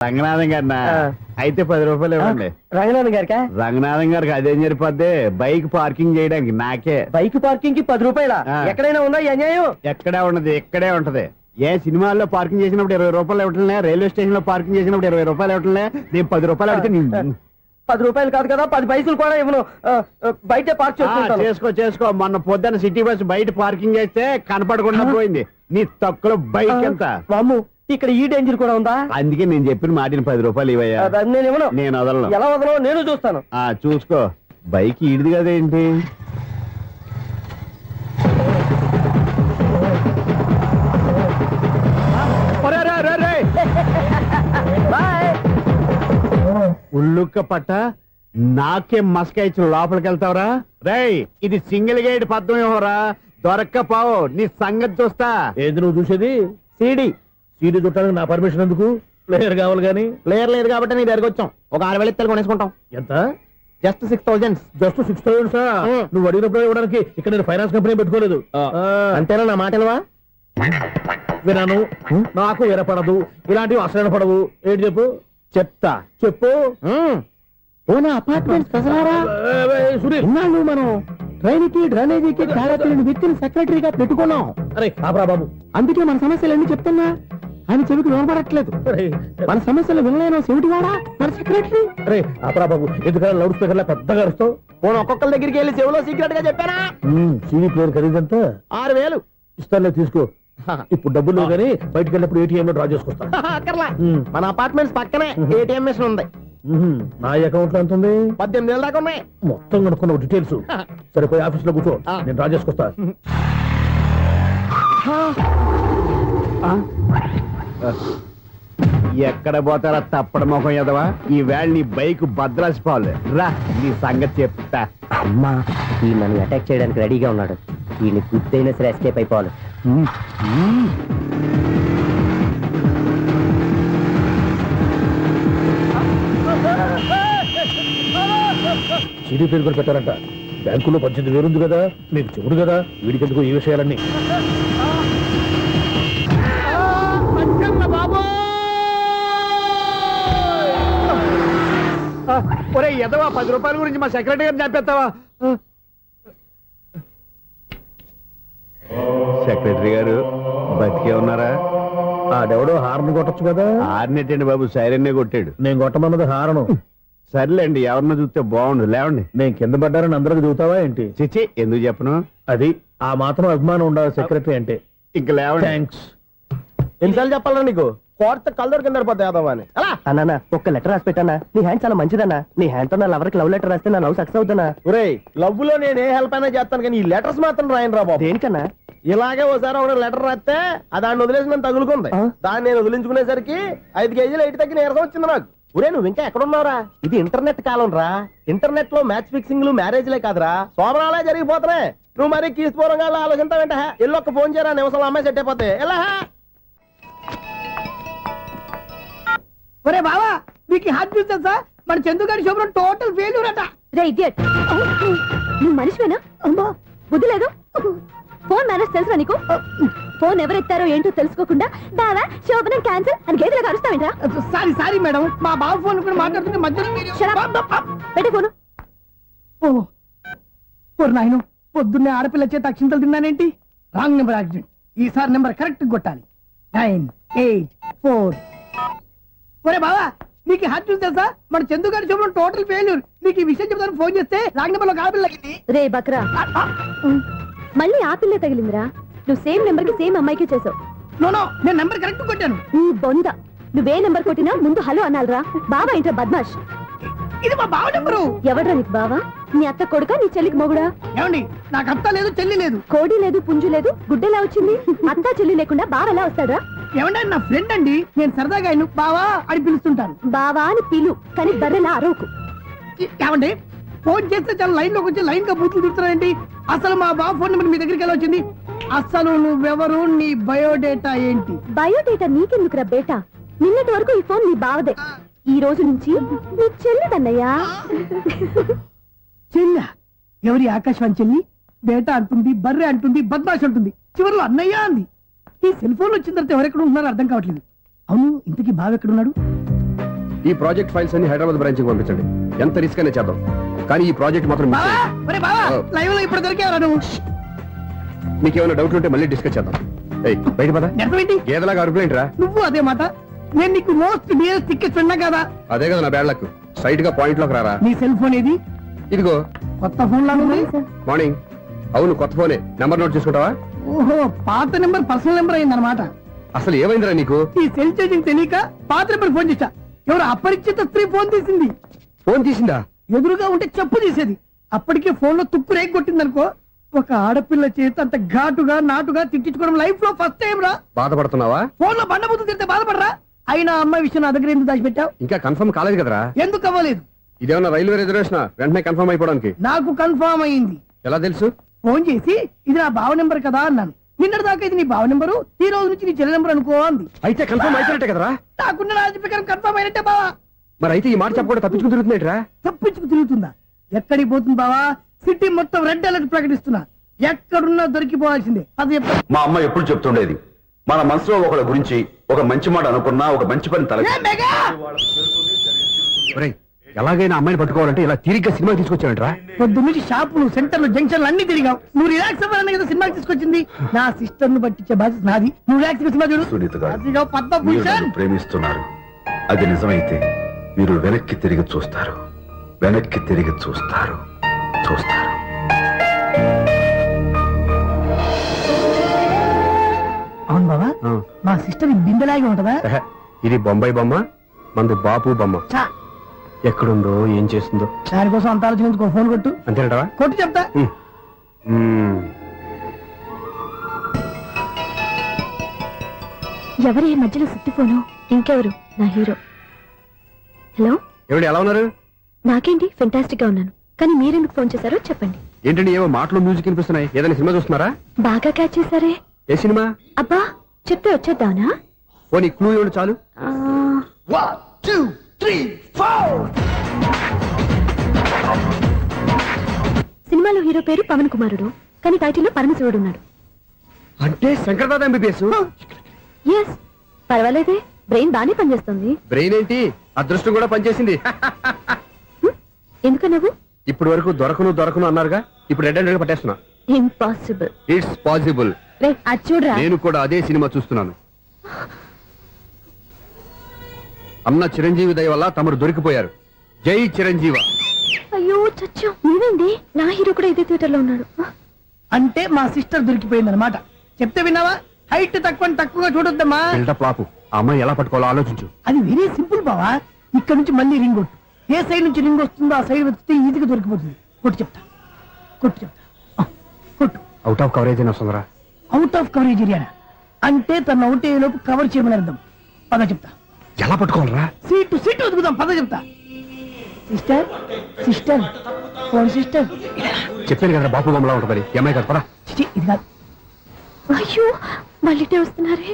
రంగనాథం గారినా అయితే 10 రూపాయలు ఇవ్వండి. రంగనాథన్ గారికా? రంగనాథం గారికి అదేం సరిపోద్ది, బైక్ పార్కింగ్ చేయడానికి నాకే. బైక్ పార్కింగ్ కి 10 రూపాయల? ఎక్కడైనా ఉందా ఈ అన్యాయం? ఎక్కడే ఉండదు, ఇక్కడే ఉంటది. ఏ సినిమాల్లో పార్కింగ్ చేసినప్పుడు 20 రూపాయలు ఇవ్వట్లే, రైల్వే స్టేషన్ లో పార్కింగ్ చేసినప్పుడు 20 రూపాయలు ఇవ్వట్లే, నేను 10 రూపాయలు అడిగితే 10 రూపాయలు కాదు కదా, 10 పైసలు కూడా ఇవ్వను. బయట పార్క్ చేసుకో. మొన్న పొద్దున్న సిటీ బస్ బయట పార్కింగ్ చేస్తే కనపడకుండా పోయింది. నీ తక్కువ బైక్ ఎంత? మాము ఇక్కడ ఈ డేంజర్ కూడా ఉందా? అందుకే నేను చెప్పిన మాటిని 10 రూపాయలు ఇవ్వయ్యా. నేను ఇవ్వను. నేను వదలను. ఎలా వదలను నేను చూస్తాను. చూసుకో. బైక్ ఈడిది కదేంటి? ఉల్లుక్క పట్ట నాకే మస్క ఇచ్చిన లోపలికి వెళ్తావరా? రేయ్, ఇది సింగిల్ గేట్ పద్మం ఇవ్వరా, దొరక్కపోవు నీ సంగతి చూస్తా. ఏది నువ్వు చూసేది? సీడీ చుట్టానికి నా పర్మిషన్ ఎందుకు? ప్లేయర్ కావాలి గానీ. ప్లేయర్ లేదు కాబట్టి నీ దగ్గరకు వచ్చాం. ఒక 6,000 ఇత్తలు కొనేసుకుంటాం. ఎంత? జస్ట్ 6,000. జస్ట్ 6,000? నువ్వు అడిగినప్పుడు ఇవ్వడానికి ఇక్కడ నేను ఫైనాన్స్ కంపెనీ పెట్టుకోలేదు. అంతేనా? నా మాటలవా? వినాను, నాకు వినపడదు, ఇలాంటివి అసలు పడవు. ఏంటి చెప్పు? చెప్తా. చెప్పు. అపార్ట్మెంట్ ఇన్నాళ్ళు మనం ట్రైన్కి డ్రైనేజీకి తేడాలని వ్యక్తిని సెక్రటరీగా పెట్టుకున్నాం. అరే ఆపరా బాబు, అందుకే మన సమస్యలన్నీ చెప్తున్నా. ఆయన చెవికి వినపడట్లేదు. మన సమస్యలు వినలేను చెవిటివాడా మన సెక్రటరీ. అరే ఆపరా బాబు, ఎందుకన్నా లౌడ్ స్పీకర్ లా పెద్దగా అరుస్తావు? ఒక్కొక్కరి దగ్గరికి వెళ్ళి చెవిలో సీక్రెట్ గా చెప్పానా? CD player ఖరీదంతా 6,000. ఇస్తానులే, తీసుకో. ఇప్పుడు డబ్బులు లేవు కానీ బయటకు వెళ్ళినప్పుడు ఏటీఎం లో డ్రా చేసుకొస్తా. అక్కర్లా, మన అపార్ట్మెంట్స్ పక్కనే ఏటీఎం మిషన్ ఉంది. నా అకౌంట్ లో ఎంత ఉంది? 18,000 దాకా ఉన్నాయి. మొత్తం కనుక్కున్న డీటెయిల్స్. సరిపోయి ఆఫీస్ లో కూర్చో, నేను డ్రా చేసుకొస్తా. ఎక్కడ పోతారా తప్పడ మొఖం ఎదవా? ఈ వేళ నీ బైక్ భద్రాసిపోవాలి. రా, నీ సంగతి చెప్తా. అమ్మా, ఈ నన్ను అటాక్ చేయడానికి రెడీగా ఉన్నాడు. ఈయన గుద్దైనా సరే ఎస్కేప్ అయిపోవాలి. సీడీ పేరు కూడా పెట్టారంట. బ్యాంకులో 18,000 ఉంది కదా, మీకు చెవుడు కదా, వీడికెందుకు ఈ విషయాలన్నీ? ఒరే ఎదవా, 10 రూపాయల గురించి మా సెక్రటరీ గారిని చంపేస్తావా? సెక్రటరీ గారు బతికే ఉన్నారా? ఆడెవడో హార్న్ కొట్టచ్చు కదా. హార్నెట్టండి బాబు, సైరన్నే కొట్టాడు. నేను కొట్టమన్నది హారను. సర్లేండి, ఎవరినో చూస్తే బాగుండు. లేవండి. నేను కింద పడ్డారని అందరికి చూతావా ఏంటి? చిచ్చి, ఎందుకు చెప్పను? అది ఆ మాత్రం అభిమానం ఉండాలి సెక్రటరీ అంటే. ఇంక లేవండి. థ్యాంక్స్. ఎన్నిసార్లు చెప్పాలా నీకు? కోర్త కలర్ కింద పడతాయి. అన్నా, ఒక్క లెటర్ రాసి పెట్టానా? నీ హ్యాండ్ చాలా మంచిదన్నా. నీ హ్యాండ్ తో నా లవర్కి లవ్ లెటర్ రాస్తే నా లవ్ సక్సెస్ అవుతానా? ఒరే, లవ్ లో నేను ఏ హెల్ప్ అయినా చేస్తాను, కానీ ఈ లెటర్స్ మాత్రం రాయను రా బాబు. దేనికన్నా? ఇలాగే ఓసారి ఒక లెటర్ రాస్తే దాన్ని వదిలేసి నేను తగులుకుంది. దాన్ని నేను వదిలించుకునేసరికి 5 కేజీలు 8 తగ్గి నీరసం వచ్చింది నాకు. ఒరే, నువ్వు ఇంకా ఎక్కడున్నావురా? ఇది ఇంటర్నెట్ కాలం రా. ఇంటర్నెట్ లో మ్యాచ్ ఫిక్సింగ్లు మ్యారేజ్లే కాదురా, సోమరాలే జరిగిపోతున్నాయి. నువ్వు మరి కీస్పూరంగా ఆలోచించావంట. ఎల్లొక్క ఫోన్ చేయరా, నిమిషంలో అమ్మాయి సెట్ అయిపోతే. ఎలా? ఒరే బావా, మీకు హాట్ న్యూస్ తెలుసా? మన చందుగారి శుభ్రం టోటల్ ఫెయిల్యూర్ అట. నువ్వు మనిషివేనా? బుద్ధి లేదు. ఫోన్ మేనేజ్ తెలుసా నీకు? ఫోన్ ఎవరెత్తారో ఏంటో తెలుసుకోకుండా బావా శోభనం క్యాన్సిల్ అని గేదెలకు అరుస్తావేంట్రా? సారీ మేడం, మా బావ ఫోన్ కూడా మాట్లాడుతుంటే మధ్యలో పెట్టే ఫోను. నాయన, పొద్దున్నే ఆడపిల్ల చేత అక్షింతలు తిన్నానేంటి? Wrong number accident. ఈసారి నెంబర్ కరెక్ట్ కొట్టాలి. 984. ఒరే బావా, నీకు హాట్ న్యూస్ తెలుసా? మన చందుగారి శుభ్రం టోటల్ ఫెయిల్యూర్. నీకు ఈ విషయం చెప్తాను ఫోన్ చేస్తే రాంగ్ నెంబర్ లో ఆడపిల్ల తగ్గింది. రే బక్రా, మళ్ళీ ఆ పిల్లే తగిలిందిరా. నువ్వు సేమ్ నెంబర్ కి సేమ్ అమ్మాయికి చేసావు. నో, నేను నెంబర్ కరెక్ట్ కొట్టాను. నీ బొంద, నువ్వే నెంబర్ కొట్టినా ముందు హలో అనాలిరా. బావా ఏంట్రా బద్మాష్? ఇది మా బావ నెంబరు. ఎవడ్రా నీకు బావా? నీ అత్త కొడుకా, నీ చెల్లికి మొగుడా? ఏమండి, నాకు అత్త లేదు, చెల్లి లేదు. కోడి లేదు, పుంజు లేదు, గుడ్డెలా వచ్చింది? అత్త చెల్లి లేకుండా బావ ఎలా వస్తాడా? ఏమంటే నా ఫ్రెండ్ అండి, నేను సరదాగా ఆయన బావా అని పిలుస్తుంటాను. బావా అని పిలు, కానీ బర్రెలా అరవకు. ఏమండి, ఫోన్ చేస్తే చాలా లైన్ లోకి వచ్చి లైన్ గా బూతులు తిడుతున్నాయండి. అసలు మా బావ ఫోన్ నెంబర్ మీ దగ్గరికి ఎలా వచ్చింది? అసలు నువ్వెవరు, నీ బయోడేటా ఏంటి? బయోడేటా నీకెందుకురా బేటా? నిన్నటి వరకు ఈ ఫోన్ నీ బావదే. ఈ రోజు నుంచి నీ చెల్లిదన్నయ్యా. చెల్ల? ఎవరి ఆకాశవాణి చెల్లి? బేటా అంటుంది, బర్రె అంటుంది, బద్మాష్ అంటుంది, చివరిలో అన్నయ్య అంది. ఈ సెల్ ఫోన్ వచ్చిన తర్వాత ఎవరెక్కడ ఉంటున్నారో అర్థం కావట్లేదు. అవును, ఇంతకీ బావ ఎక్కడున్నాడు? ఈ ప్రాజెక్ట్ ఫైల్స్ అన్ని హైదరాబాద్ బ్రాంచ్ కి పంపించండి. ఎంత రిస్క్ అయినా చేద్దాం, కానీ ఈ ప్రాజెక్ట్ మాత్రం మిస్ బావా అయ్యింది. ఒరే బావా లైవ్ లో ఇప్పుడు దొరికేవరా నువ్వు? మీకు ఏమైనా డౌట్ ఉంటే మళ్ళీ డిస్కస్ చేద్దాం. ఏయ్ బయట పద. నెరవేంటి గేదలాగా అరుపులేంట్రా? నువ్వు అదే మాట. నేను నీకు మోస్ట్ డియరెస్ట్ టికెట్స్ ఉన్నా కదా. అదే కదా నా బ్యాడ్ లక్. స్ట్రైట్ గా పాయింట్ లోకి రారా. నీ సెల్ ఫోన్ ఏది? ఇదిగో కొత్త ఫోన్ లాగా ఉంది. మార్నింగ్. అవును కొత్త ఫోనే. నెంబర్ నోట్ చేసుకుంటావా? ఓహో పాత నెంబర్ పర్సనల్ నెంబర్ అయిందన్నమాట. అసలు ఏమైందిరా నీకు? ఈ సెల్ చేంజింగ్ తెలియక పాత నెంబర్ ఫోన్ చేశా. ఎవరు అపరిచిత స్త్రీ ఫోన్ తీసింది. ఫోన్ తీసిందా? ఎదురుగా ఉంటే చెప్పు తీసేది. అప్పటికే ఫోన్ లో తుక్కు రేగి కొట్టిందనుకో. ఒక ఆడపిల్ల చేత అంత ఘాటుగా నాటుగా తిట్టించుకోవడం లైఫ్ లో ఫస్ట్ టైం రా. బాధపడుతున్నావా? ఫోన్ లో బండబుద్ధి తింటే బాధపడరా? అయినా అమ్మాయి విషయం నా దగ్గర ఎందుకు దాచిపెట్టావు? ఇంకా కన్ఫర్మ్ కాలేదు కదరా. ఎందుకు అవ్వలేదు? ఇదేమన్నా రైల్వే రిజర్వేషన్ వెంటనే కన్ఫర్మ్ అయిపోవడానికి? నాకు కన్ఫర్మ్ అయింది. ఎలా తెలుసు? ఫోన్ చేసి ఇది నా బావ నెంబర్ కదా అన్నాను. నిన్నటి దాకా ఇది నీ బావ నెంబరు, ఈ రోజు నుంచి నీ చెల్లి నెంబర్ అనుకో అంది. అయితే కన్ఫర్మ్ అయిపోయినట్టే కదరా. నాకున్న రాజు ప్రకారం కన్ఫర్మ్ అయినట్టే బావా. మరి అయితే ఈ మాట చెప్పకుండా తప్పించుకుని తిరుగుతున్నట్రా? తప్పించుకు తిరుగుతుందా? ఎక్కడికి పోతుంది బావా? సిటీ మొత్తం రెడ్ అలర్ట్ ప్రకటిస్తున్నా. ఎక్కడున్నా దొరికిపోవాల్సిందే. అది చెప్తా. మా అమ్మ ఎప్పుడు చెప్తుండేది, మన మనసులో ఒకళ్ళ గురించి ఒక మంచి మాట అనుకున్నా ఒక మంచి పని తల ఏ మెగా! ఒరేయ్, ఎలాగైనా అమ్మాయిని పట్టుకోవాలంటే ఇలా తిరిగ్గా సినిమా తీసుకొచ్చావంటరా? పొద్దు నుంచి షాపులు సెంటర్లు జంక్షన్లు అన్ని తిరిగావు. నువ్వు రిలాక్స్ అవ్వాలని కదా సినిమాకి తీసుకొచ్చింది. నా సిస్టర్ ను పట్టించే బాధ్యత నాది. నువ్వు రిలాక్స్ సినిమా చూడు. సునీత గారు, అదిగో మీరు పద్మభూషణ్. నన్ను ప్రేమిస్తున్నారు. అది నిజమైతే మీరు వెనక్కి తిరిగి చూస్తారు, వెనక్కి తిరిగి చూస్తారు, చూస్తారు. అవును బావా, మా సిస్టర్ బిందెలాగే ఉంటదా? ఎహె, ఇది బొంబాయి బొమ్మ, మంది బాపు బొమ్మ. చా, ఎక్కడుందో ఏం చేస్తుందో. దానికోసం అంత ఆలోచించుకో. ఫోన్ కొట్టు. అంతేనటవా? కొట్టు చెప్తా. ఎవరు ఈ మధ్యలో సుత్తి ఫోను? ఇంకెవరు? నా హీరో. హలో, ఎవడు ఎలా ఉన్నారు? నాకేంటి ఫెంటాస్టిక్ గా ఉన్నాను. కానీ మీరెందుకు ఫోన్ చేశారో చెప్పండి. ఏంటండి ఏవో మాటలు మ్యూజిక్ వినిపిస్తున్నాయి. ఏదైనా సినిమా చూస్తున్నారా? బాగా క్యాచ్ చేశారే. ఏ సినిమా? అబ్బా చెప్తే వచ్చేద్దానా? ఓ నీ క్లూ ఇవ్వండి చాలు. సినిమాలో హీరో పేరు పవన్ కుమారుడు, కానీ టైటిల్లో పరమశివుడు ఉన్నాడు. అంటే శంకర్దాద ఎంబీబీఎస్. ఎస్, పర్వాలేదే, బ్రెయిన్ బానే పనిచేస్తుంది. బ్రెయిన్ ఏంటి, అదృష్టం కూడా పనిచేసింది. ఎందుకన్నావు? ఇప్పుడు వరకు దొరకను అన్నారుగా, ఇప్పుడు రెడ్ హ్యాండెడ్ గా పట్టేస్తున్నా. ఇంపాసిబుల్. It's possible. రే అది చూడరా. నేను కూడా అదే సినిమా చూస్తున్నాను. అన్న చిరంజీవి దయ వల్ల తమరు దొరికిపోయారు. జై చిరంజీవ. అయ్యో చచ్చా, నీవేంది? నా హీరో కూడా ఇదే థియేటర్ లో ఉన్నాడు. అంటే మా సిస్టర్ దొరికిపోయింది అనమాట. చెప్తే విన్నావా? హైట్ తక్కువగా చూడొద్దమ్మా. బిల్డప్ లాపు. ఆ అమ్మాయి ఎలా పట్టుకోవాలో ఆలోచించు. అది వెరీ సింపుల్ బావా. ఇక్కడ నుంచి మళ్ళీ రింగ్ కొట్టు. ఏ సైడ్ నుంచి రింగ్ వస్తుందో ఆ సైడ్ వస్తే ఈజీగా దొరికిపోతుంది. కొట్టు చెప్తా. ఆ, కొట్టు. అవుట్ ఆఫ్ కవరేజ్ అయినా వస్తుందిరా. అవుట్ ఆఫ్ కవరేజ్ ఏరియా అంటే తన అవుట్ అయ్యే లోపు కవర్ చేయమని అర్థం. పద చెప్తా. ఎలా పట్టుకోవాలరా? సీటు వెతుకుదాం. పద చెప్తా. Sister sister phone sister. చెప్పాను కదా బాపు బొమ్మలా ఉంటుంది. ఈ అమ్మాయి కదా పరా. ఇది కాదు. అయ్యో మళ్ళీ వస్తున్నారే.